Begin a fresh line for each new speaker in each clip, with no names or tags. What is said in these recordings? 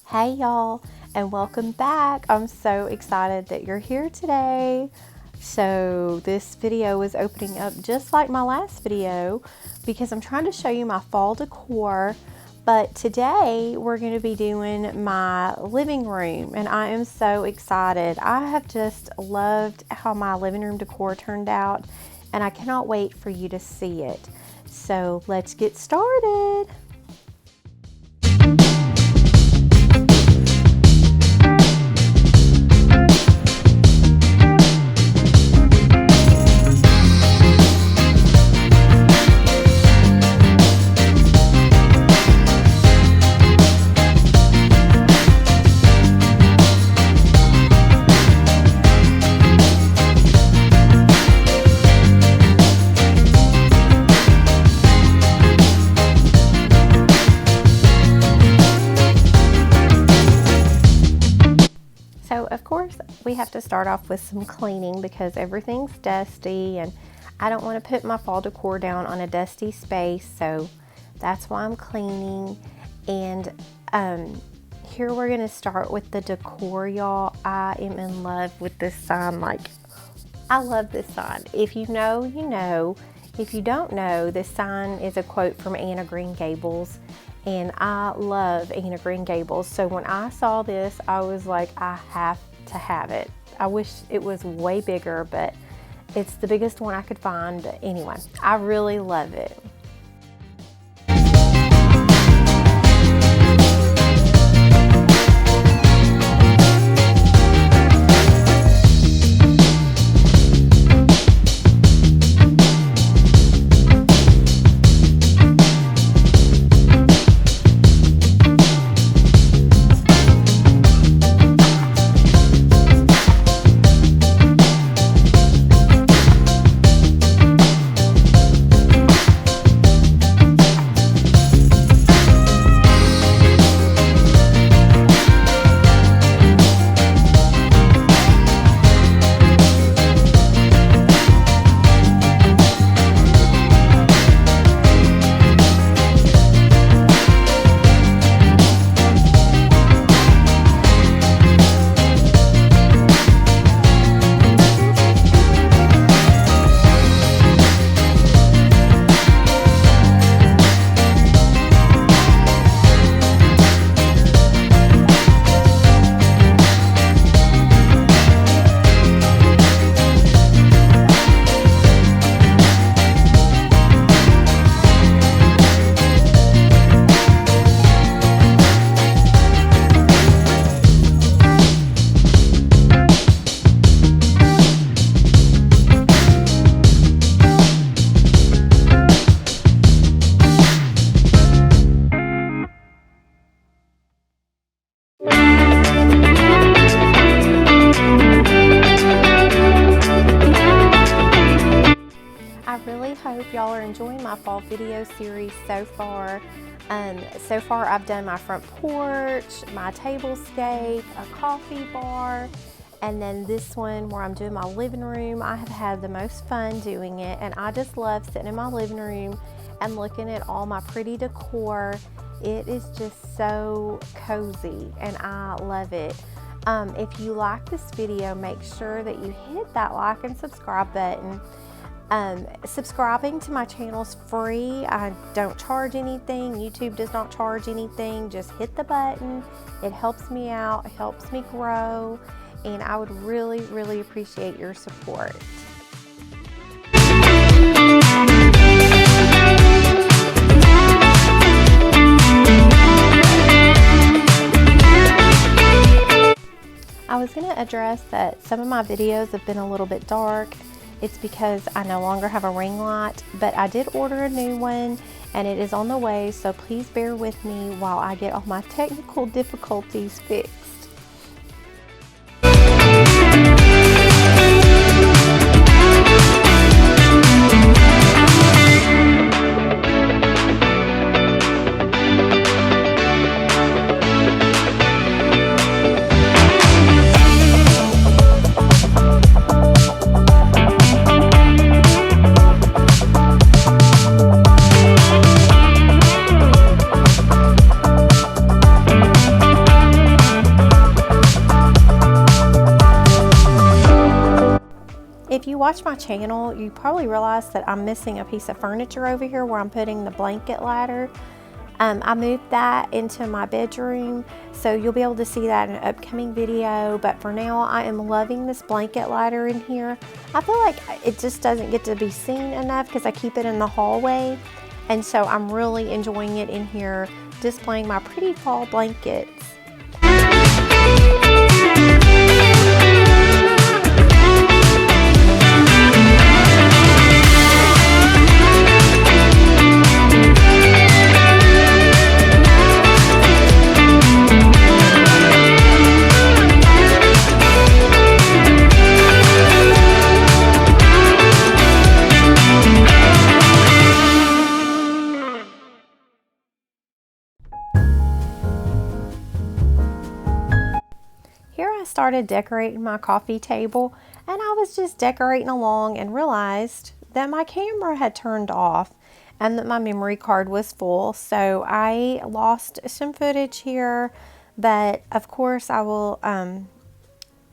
Hey y'all, and welcome back. I'm so excited that you're here today. So this video is opening up just like my last video because I'm trying to show you my fall decor, but today we're going to be doing my living room and I am so excited. I have just loved how my living room decor turned out and I cannot wait for you to see it. So let's get started. So of course we have to start off with some cleaning because everything's dusty and I don't want to put my fall decor down on a dusty space, so that's why I'm cleaning. And here we're going to start with the decor, y'all. I am in love with this sign. Like, I love this sign. If you know, you know. If you don't know, this sign is a quote from Anne of Green Gables. And I love Anne of Green Gables. So when I saw this, I was like, I have to have it. I wish it was way bigger, but it's the biggest one I could find. But anyway, I really love it. Hope y'all are enjoying my fall video series so far. So far I've done my front porch, my tablescape, a coffee bar, and then this one where I'm doing my living room. I have had the most fun doing it and I just love sitting in my living room and looking at all my pretty decor. It is just so cozy and I love it. If you like this video, make sure that you hit that like and subscribe button. Subscribing to my channel is free. I don't charge anything. YouTube does not charge anything. Just hit the button. It helps me out. It helps me grow. And I would really, really appreciate your support. I was going to address that some of my videos have been a little bit dark. It's because I no longer have a ring light, but I did order a new one and it is on the way, so please bear with me while I get all my technical difficulties fixed. you watch my channel, you probably realize that I'm missing a piece of furniture over here where I'm putting the blanket ladder. I moved that into my bedroom, so you'll be able to see that in an upcoming video. But for now, I am loving this blanket ladder in here. I feel like it just doesn't get to be seen enough because I keep it in the hallway. And so I'm really enjoying it in here, displaying my pretty fall blankets. Started decorating my coffee table, and I was just decorating along and realized that my camera had turned off and that my memory card was full, so I lost some footage here, but of course I will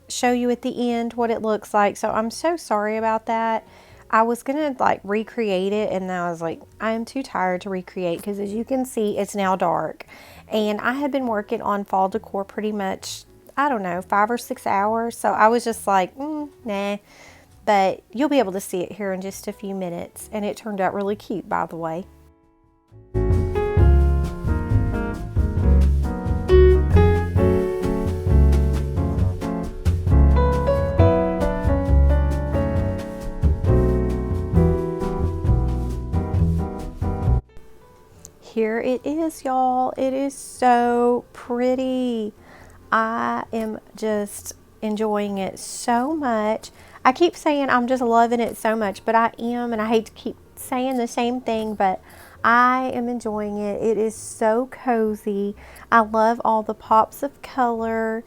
show you at the end what it looks like. So I'm so sorry about that. I was gonna like recreate it, and I was like, I am too tired to recreate because as you can see, it's now dark, and I had been working on fall decor pretty much, I don't know, 5 or 6 hours. So I was just like, nah. But you'll be able to see it here in just a few minutes. And it turned out really cute, by the way. Here it is, y'all. It is so pretty. I am just enjoying it so much. I keep saying I'm just loving it so much, but I am, and I hate to keep saying the same thing, but I am enjoying it. It is so cozy. I love all the pops of color,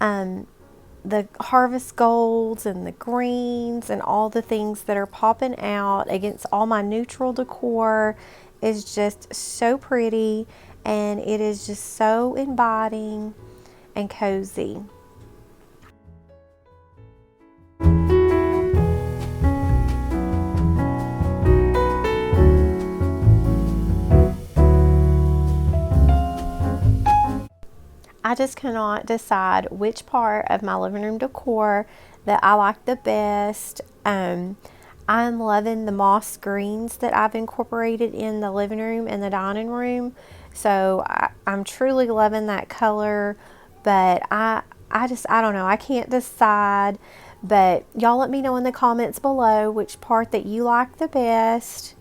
the harvest golds and the greens and all the things that are popping out against all my neutral decor is just so pretty, and it is just so inviting and cozy. I just cannot decide which part of my living room decor that I like the best. I'm loving the moss greens that I've incorporated in the living room and the dining room. So I'm truly loving that color. But I don't know. I can't decide. But y'all let me know in the comments below which part that you like the best.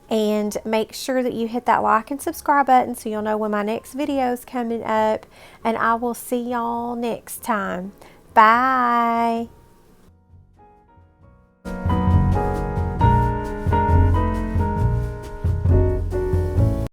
And make sure that you hit that like and subscribe button so you'll know when my next video is coming up. And I will see y'all next time. Bye.